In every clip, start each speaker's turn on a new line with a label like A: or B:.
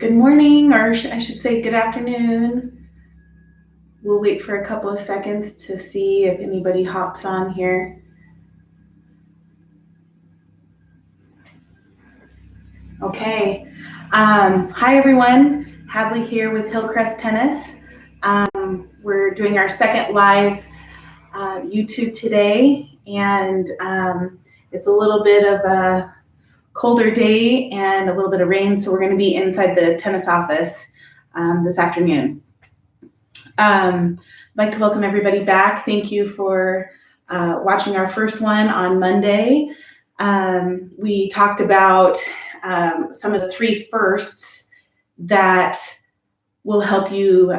A: Good morning, or I should say good afternoon. We'll wait for a couple of seconds to see if anybody hops on here. Okay. Hi, everyone. Hadley here with Hillcrest Tennis. We're doing our second live YouTube today, and it's a little bit of a colder day and a little bit of rain, so we're going to be inside the tennis office this afternoon. I'd like to welcome everybody back. Thank you for watching our first one on Monday. We talked about some of the 3 firsts that will help you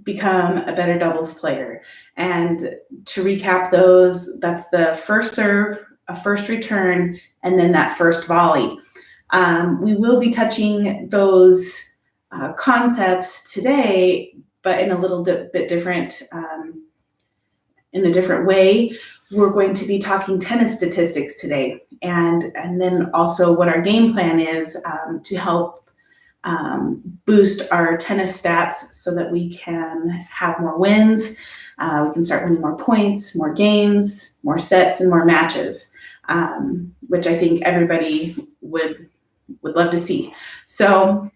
A: become a better doubles player. And to recap those, that's the first serve, a first return, and then that first volley. We will be touching those concepts today, but in a little bit different, in a different way. We're going to be talking tennis statistics today, and then also what our game plan is to help boost our tennis stats so that we can have more wins. We can start winning more points, more games, more sets, and more matches, which I think everybody would love to see. So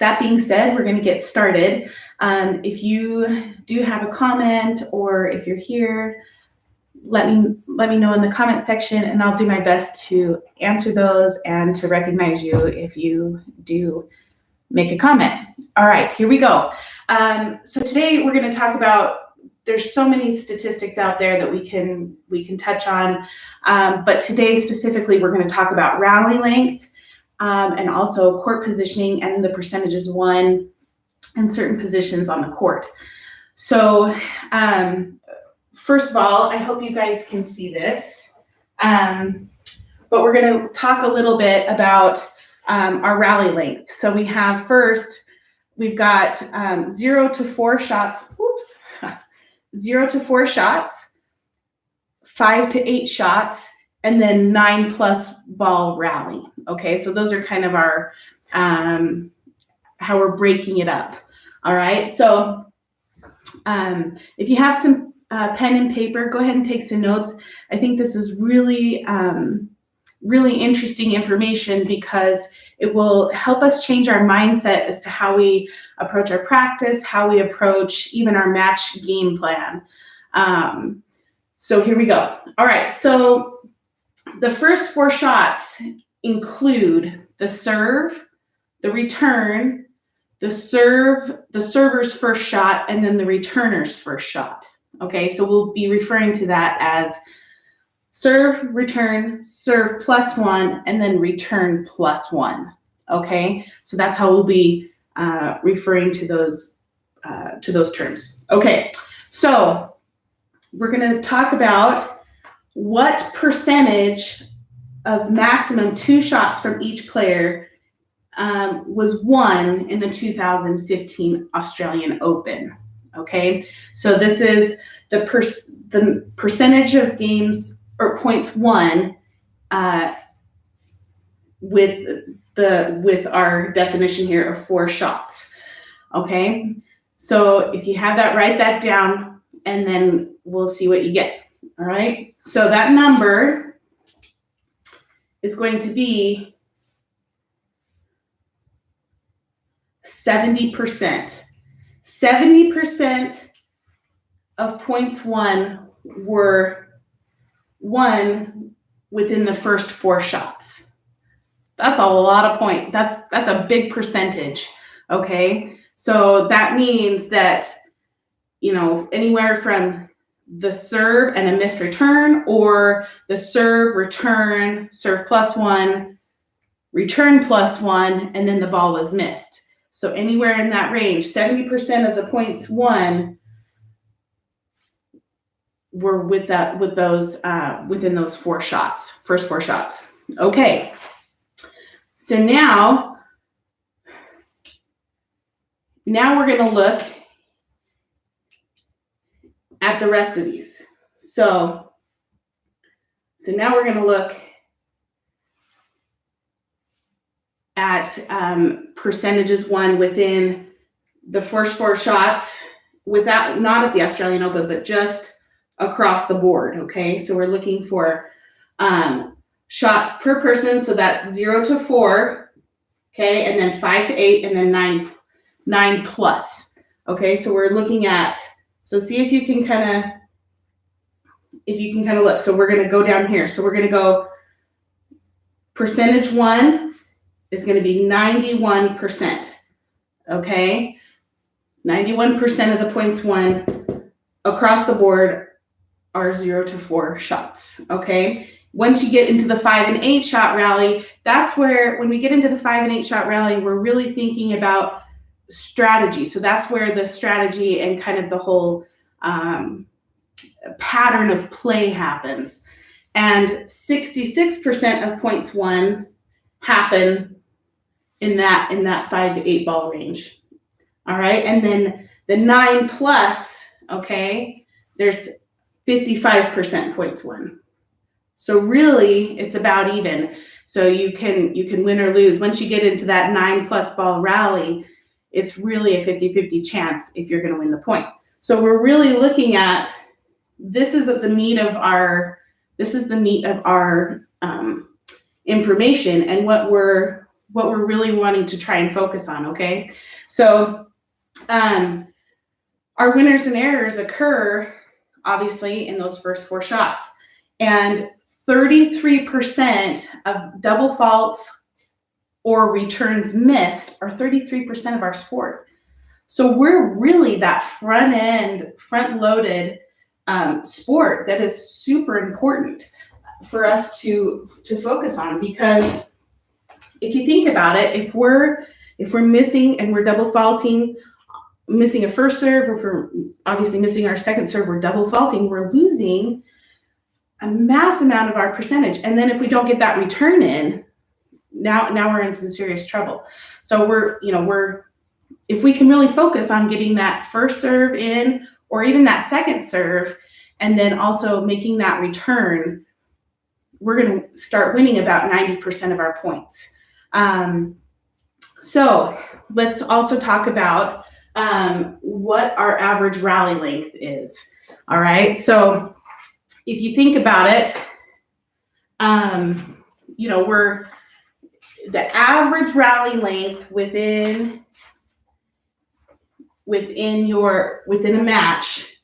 A: that being said, we're going to get started. If you do have a comment, or if you're here, let me know in the comment section, and I'll do my best to answer those and to recognize you if you do make a comment. All right, here we go. So today we're going to talk about, there's so many statistics out there that we can touch on, but today specifically we're going to talk about rally length, and also court positioning and the percentages won in certain positions on the court. So first of all, I hope you guys can see this, but we're going to talk a little bit about our rally length. So we have we've got 0 to 4 shots, 0 to 4 shots, 5 to 8 shots, and then 9+ ball rally. Okay, so those are kind of our, how we're breaking it up. All right, so if you have some pen and paper, go ahead and take some notes. I think this is really, really interesting information because it will help us change our mindset as to how we approach our practice, how we approach even our match game plan. So here we go. All right, so the first 4 shots include the serve, the return, the server's first shot, and then the returner's first shot. Okay, so we'll be referring to that as serve, return, serve +1, and then return +1. Okay, so that's how we'll be referring to those terms. Okay, so we're going to talk about what percentage of maximum 2 shots from each player was won in the 2015 Australian Open. Okay, so this is the percentage of games or points won with our definition here of 4 shots. Okay, so if you have that, write that down, and then we'll see what you get. All right, so that number is going to be 70%. 70% of points won were won within the first 4 shots. That's a lot of points. That's a big percentage. Okay, so that means that, anywhere from the serve and a missed return, or the serve, return, serve +1, return +1, and then the ball was missed. So anywhere in that range, 70% of the points won were within those 4 shots, first 4 shots. Okay, so now we're going to look at the rest of these. So now we're going to look percentages won within the first 4 shots, without, not at the Australian Open, but just across the board. Okay, so we're looking for shots per person, so that's 0 to 4, okay, and then 5 to 8, and then 9 plus. Okay, so we're looking at, so see if you can kind of look. So we're going to go down here. So we're going to go percentage won is going to be 91%. Okay, 91% of the points won across the board are 0 to 4 shots. Okay, once you get into the 5 and 8 shot rally, that's where, when we get into the 5 and 8 shot rally, we're really thinking about strategy. So that's where the strategy and kind of the whole pattern of play happens. And 66% of points won happen in that 5 to 8 ball range. All right, and then the 9 plus, okay, there's 55% points won. So really, it's about even. So you can win or lose. Once you get into that 9 plus ball rally, it's really a 50-50 chance if you're going to win the point. So we're really looking at, this is the meat of our information, and what we're really wanting to try and focus on. Okay, so our winners and errors occur obviously in those first 4 shots, and 33% of double faults or returns missed are 33% of our sport. So we're really that front-loaded sport that is super important for us to focus on, because if you think about it, if we're missing and we're double faulting, missing a first serve, or if we're obviously missing our second serve, we're double faulting, we're losing a mass amount of our percentage. And then if we don't get that return in, now we're in some serious trouble. So if we can really focus on getting that first serve in, or even that second serve, and then also making that return, we're going to start winning about 90% of our points. So let's also talk about what our average rally length is. All right, so if you think about it, the average rally length within a match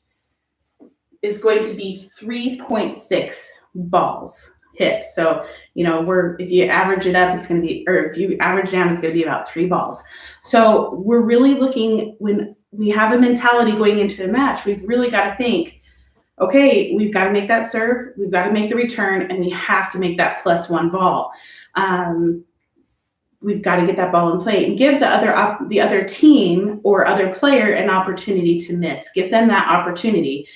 A: is going to be 3.6 balls hit. So, if you average it up, it's going to be, or if you average down, it's going to be about 3 balls. So we're really looking, when we have a mentality going into a match, we've really got to think, okay, we've got to make that serve, we've got to make the return, and we have to make that +1 ball. We've got to get that ball in play and give the other team or other player an opportunity to miss. Give them that opportunity,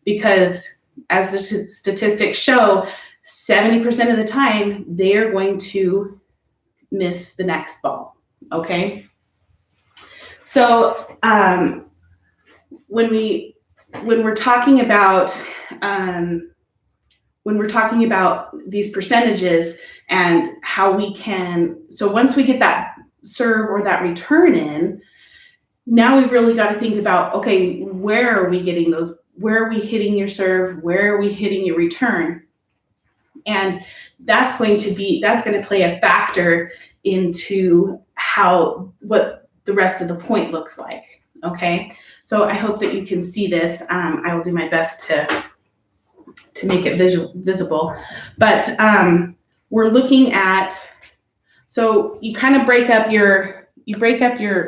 A: because as the statistics show, 70% of the time they are going to miss the next ball. Okay. So when we're talking about these percentages and how we can, so once we get that serve or that return in, now we've really got to think about, okay, where are we getting those? Where are we hitting your serve? Where are we hitting your return? And that's going to play a factor into what the rest of the point looks like. Okay, so I hope that you can see this. I will do my best to make it visible, but we're looking at, so you kind of break up your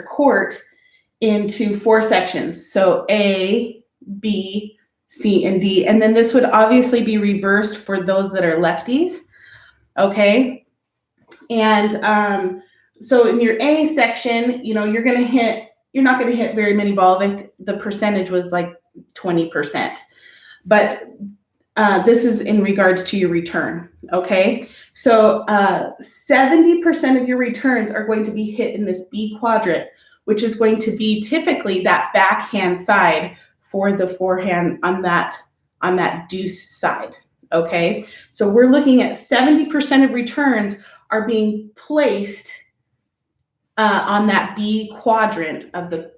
A: court into 4 sections. So A, B, C, and D, and then this would obviously be reversed for those that are lefties. Okay, and so in your A section, you're not going to hit very many balls. I think the percentage was like 20%, but this is in regards to your return. Okay, so 70% of your returns are going to be hit in this B quadrant, which is going to be typically that backhand side for the forehand on that deuce side. Okay, so we're looking at 70% of returns are being placed on that B quadrant of the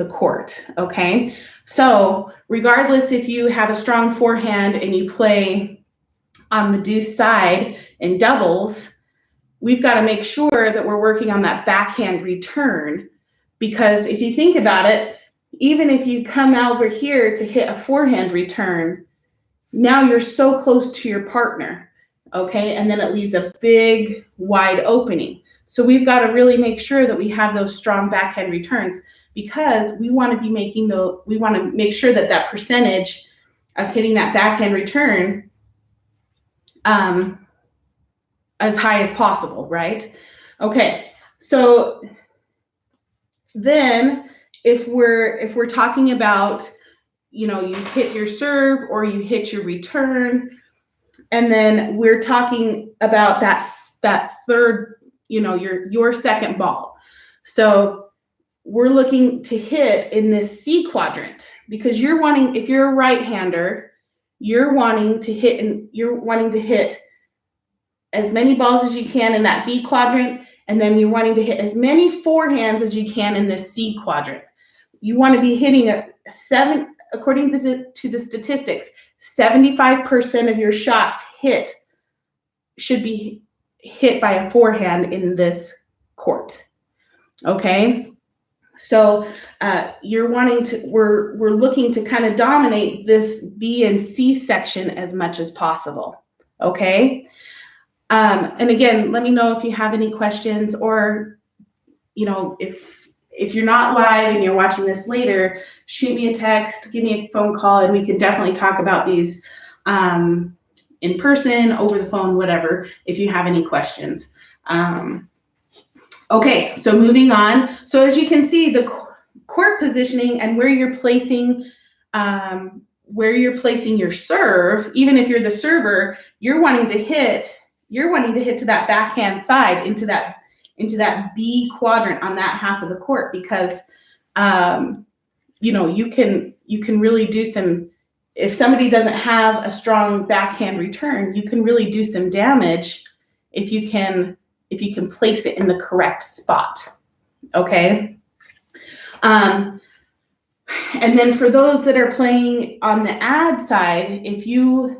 A: court. Okay, so regardless if you have a strong forehand and you play on the deuce side in doubles, we've got to make sure that we're working on that backhand return, because if you think about it, even if you come over here to hit a forehand return, now you're so close to your partner, okay? And then it leaves a big, wide opening. So we've got to really make sure that we have those strong backhand returns, because we want to be we want to make sure that that percentage of hitting that backhand return as high as possible, right? Okay, so then if we're talking about, you hit your serve or you hit your return, and then we're talking about that third, your second ball. So we're looking to hit in this C quadrant, because if you're a right-hander, you're wanting to hit as many balls as you can in that B quadrant, and then you're wanting to hit as many forehands as you can in this C quadrant. You want to be hitting according to the statistics, 75% of your shots should be hit by a forehand in this court. Okay, so we're looking to kind of dominate this B and C section as much as possible. Okay, and again, let me know if you have any questions, or if you're not live and you're watching this later, shoot me a text, give me a phone call, and we can definitely talk about these in person, over the phone, whatever, if you have any questions. Okay, so moving on. So as you can see, the court positioning and where you're placing your serve, even if you're the server, you're wanting to hit to that backhand side into that B quadrant on that half of the court, because you can really do some, if somebody doesn't have a strong backhand return, you can really do some damage if you can place it in the correct spot. Okay, and then for those that are playing on the ad side, if you've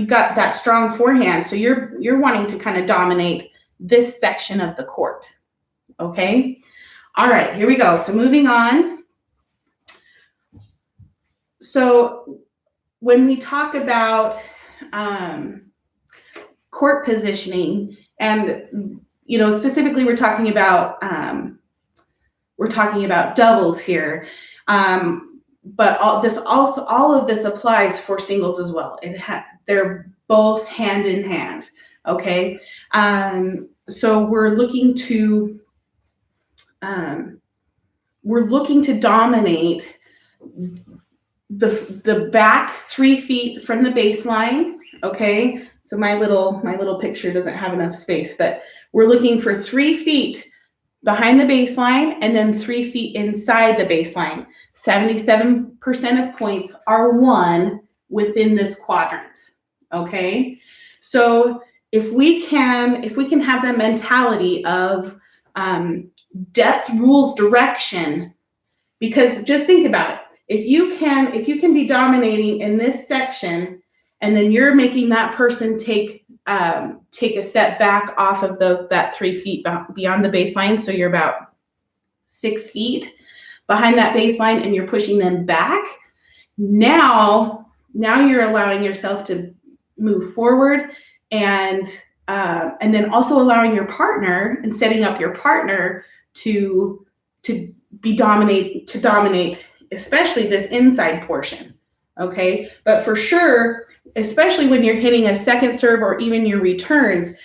A: got that strong forehand, so you're wanting to kind of dominate this section of the court. Okay, all right, here we go. So moving on. So when we talk about court positioning, and specifically we're talking about doubles here, but all of this applies for singles as well. They're both hand in hand. Okay, so we're looking to dominate the back 3 feet from the baseline. Okay, so my little picture doesn't have enough space, but we're looking for 3 feet behind the baseline and then 3 feet inside the baseline. 77% of points are won within this quadrant. Okay, so if we can have the mentality of depth rules direction, because just think about it. If you can be dominating in this section, and then you're making that person take a step back off of that 3 feet beyond the baseline, so you're about 6 feet behind that baseline, and you're pushing them back. Now you're allowing yourself to move forward, and then also allowing your partner and setting up your partner to dominate, especially this inside portion. Okay, but for sure, especially when you're hitting a second serve or even your returns,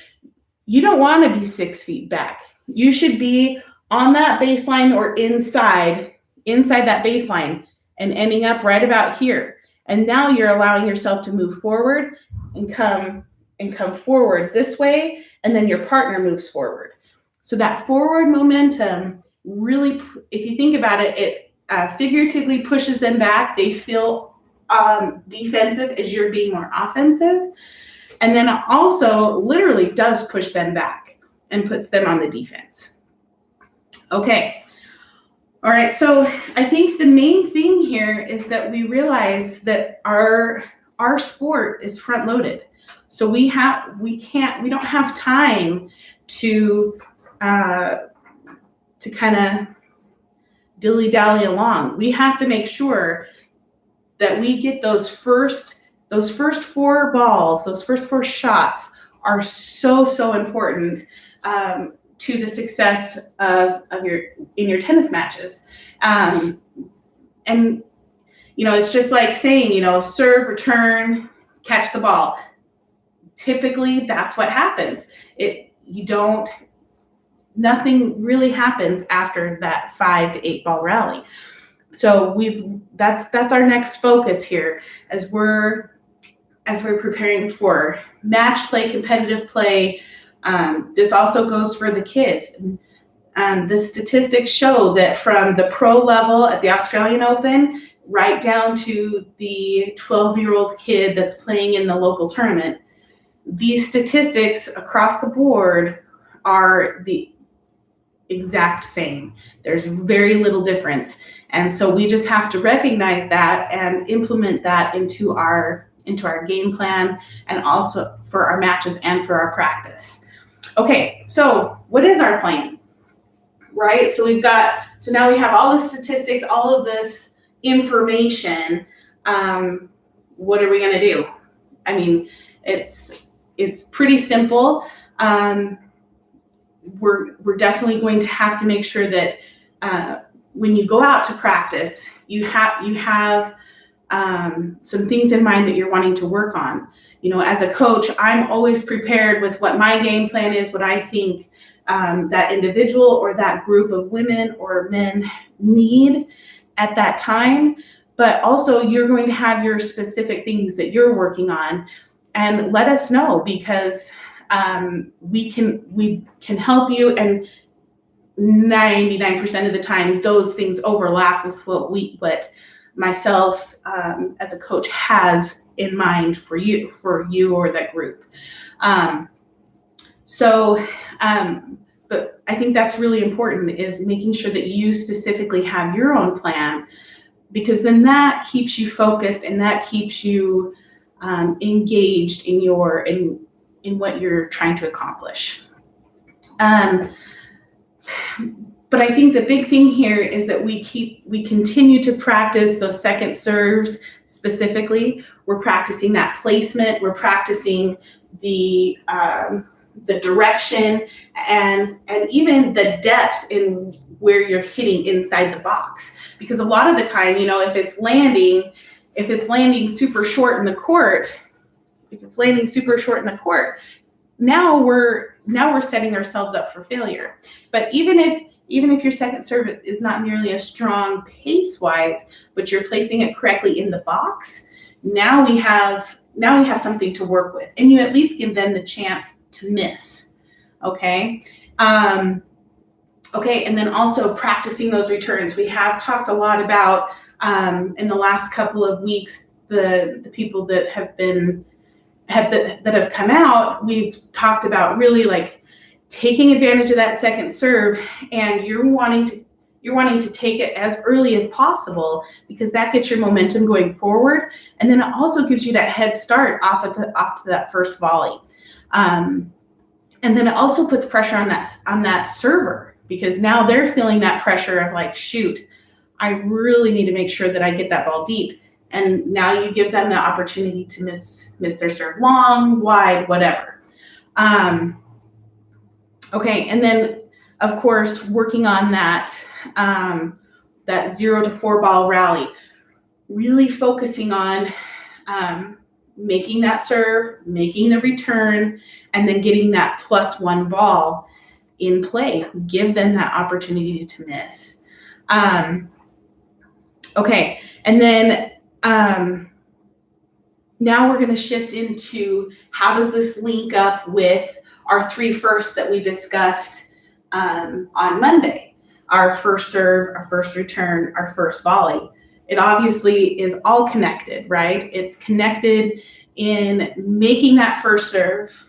A: you don't want to be 6 feet back. You should be on that baseline or inside that baseline and ending up right about here. And now you're allowing yourself to move forward and come forward this way, and then your partner moves forward. So that forward momentum really, if you think about it, it figuratively pushes them back. They feel defensive as you're being more offensive. And then also literally does push them back and puts them on the defense. Okay. All right. So I think the main thing here is that we realize that our sport is front loaded. So we don't have time to kind of dilly-dally along. We have to make sure that we get those first 4 balls, those first 4 shots are so important to the success of your tennis matches. And it's just like saying, serve, return, catch the ball. Typically, that's what happens. Nothing really happens after that 5 to 8 ball rally. So that's our next focus here as we're preparing for match play, competitive play. This also goes for the kids. The statistics show that from the pro level at the Australian Open right down to the 12-year-old kid that's playing in the local tournament, these statistics across the board are the exact same. There's very little difference. And so we just have to recognize that and implement that into our game plan and also for our matches and for our practice. Okay, so what is our plan? Right? So now we have all the statistics, all of this information. What are we going to do? I mean, it's pretty simple. We're definitely going to have to make sure that when you go out to practice, you have some things in mind that you're wanting to work on. As a coach, I'm always prepared with what my game plan is, what I think that individual or that group of women or men need at that time. But also you're going to have your specific things that you're working on, and let us know, because we can help you, and 99% of the time those things overlap with what myself as a coach has in mind for you or that group. But I think that's really important, is making sure that you specifically have your own plan, because then that keeps you focused and that keeps you engaged in what you're trying to accomplish. But I think the big thing here is that we continue to practice those second serves specifically. We're practicing that placement. We're practicing the direction and even the depth in where you're hitting inside the box. Because a lot of the time, if it's landing super short in the court, now we're setting ourselves up for failure. But even if your second serve is not nearly as strong pace-wise, but you're placing it correctly in the box, now we have something to work with, and you at least give them the chance to miss. Okay. Okay. And then also practicing those returns. We have talked a lot about in the last couple of weeks, the people that have come out, we've talked about really like taking advantage of that second serve, and you're wanting to take it as early as possible, because that gets your momentum going forward, and then it also gives you that head start off to that first volley, and then it also puts pressure on that server, because now they're feeling that pressure of like, shoot, I really need to make sure that I get that ball deep, and now you give them the opportunity to miss their serve long, wide, whatever. Okay, and then of course working on that 0 to 4 ball rally, really focusing on making that serve, making the return, and then getting that +1 ball in play. Give them that opportunity to miss. Okay, and then now we're going to shift into how does this link up with our 3 firsts that we discussed on Monday. Our first serve, our first return, our first volley. It obviously is all connected, right? It's connected in making that first serve,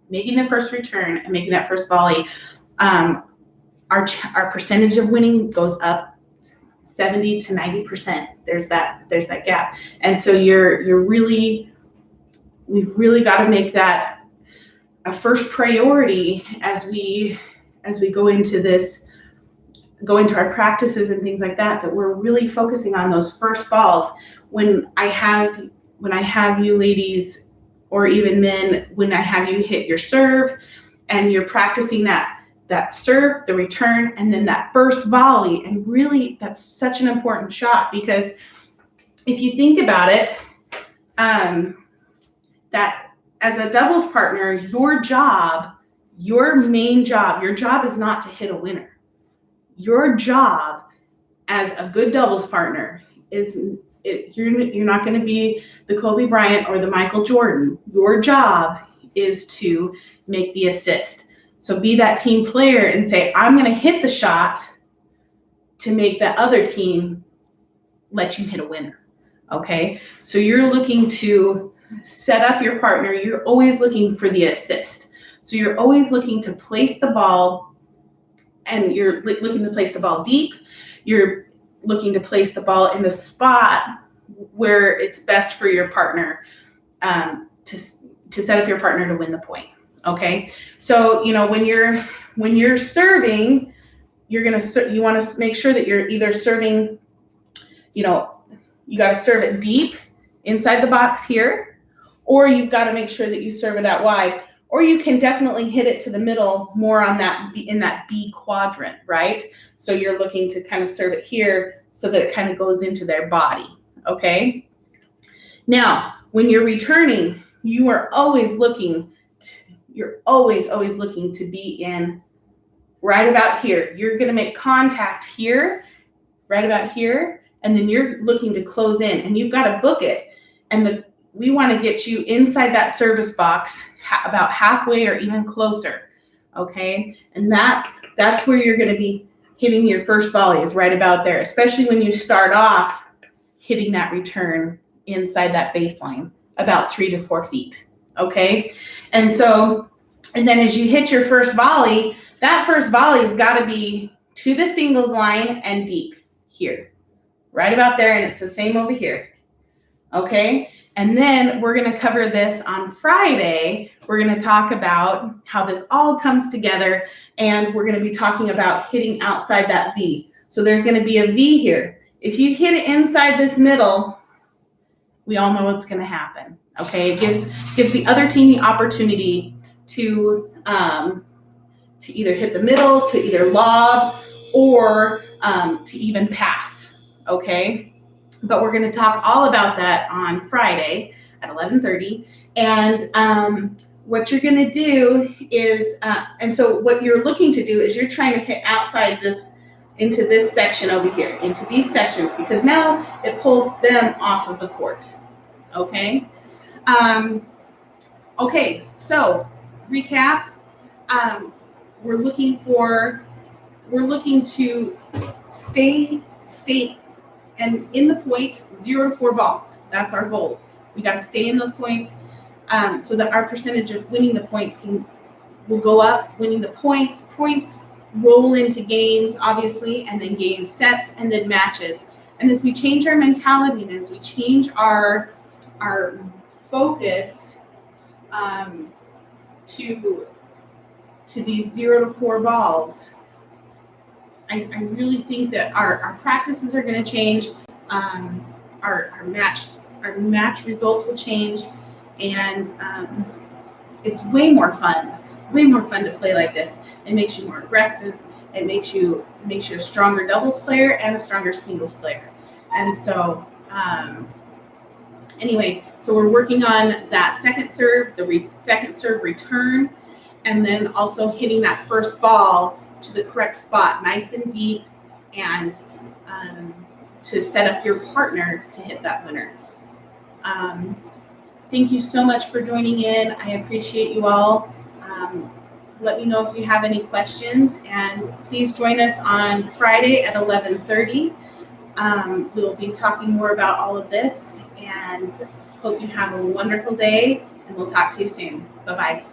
A: making the first return, and making that first volley, our percentage of winning goes up 70 to 90%. There's that gap. And so we've really got to make that a first priority as we go into our practices and things like that, that we're really focusing on those first balls. When I have you ladies, or even men, when I have you hit your serve and you're practicing that serve, the return, and then that first volley, and really that's such an important shot, because if you think about it, that as a doubles partner, your job is not to hit a winner. Your job as a good doubles partner you're not going to be the Kobe Bryant or the Michael Jordan. Your job is to make the assist. So be that team player and say, I'm going to hit the shot to make that other team let you hit a winner. Okay? So you're looking to set up your partner. You're always looking for the assist. So you're always looking to place the ball, and you're looking to place the ball deep. You're looking to place the ball in the spot where it's best for your partner to set up your partner to win the point. Okay, so when you're serving, you want to make sure that you're either serving, you got to serve it deep inside the box here, or you've got to make sure that you serve it out wide, or you can definitely hit it to the middle more in that B quadrant, right? So you're looking to kind of serve it here so that it kind of goes into their body. Okay. Now, when you're returning, you are always looking to be in right about here. You're going to make contact here, right about here, and then you're looking to close in, and you've got to book it. And we want to get you inside that service box about halfway or even closer. Okay, and that's where you're going to be hitting your first volley, is right about there, especially when you start off hitting that return inside that baseline, about 3 to 4 feet. Okay, and then as you hit your first volley, that first volley's got to be to the singles line and deep here, right about there, and it's the same over here. Okay, and then we're going to cover this on Friday. We're going to talk about how this all comes together, and we're going to be talking about hitting outside that V. So there's going to be a V here. If you hit it inside this middle, we all know what's going to happen. Okay, it gives the other team the opportunity to either hit the middle, to either lob, or to even pass. Okay. But we're going to talk all about that on Friday at 11:30. And what you're going to do is, and so what you're looking to do is you're trying to hit outside into this section over here, into these sections, because now it pulls them off of the court. Okay. Okay. So recap. We're looking to stay and in the point 0 to 4 balls. That's our goal. We got to stay in those points so that our percentage of winning the points will go up. Winning the points roll into games, obviously, and then game sets, and then matches. And as we change our mentality, and as we change our focus to these 0 to 4 balls, I really think that our practices are going to change. Our match results will change, and it's way more fun to play like this. It makes you more aggressive. It makes you a stronger doubles player and a stronger singles player. And so anyway, so we're working on that second serve, second serve return, and then also hitting that first ball to the correct spot, nice and deep, and to set up your partner to hit that winner. Thank you so much for joining in. I appreciate you all. Let me know if you have any questions, and please join us on Friday at 11:30. We'll be talking more about all of this, and Hope you have a wonderful day, and we'll talk to you soon. Bye-bye.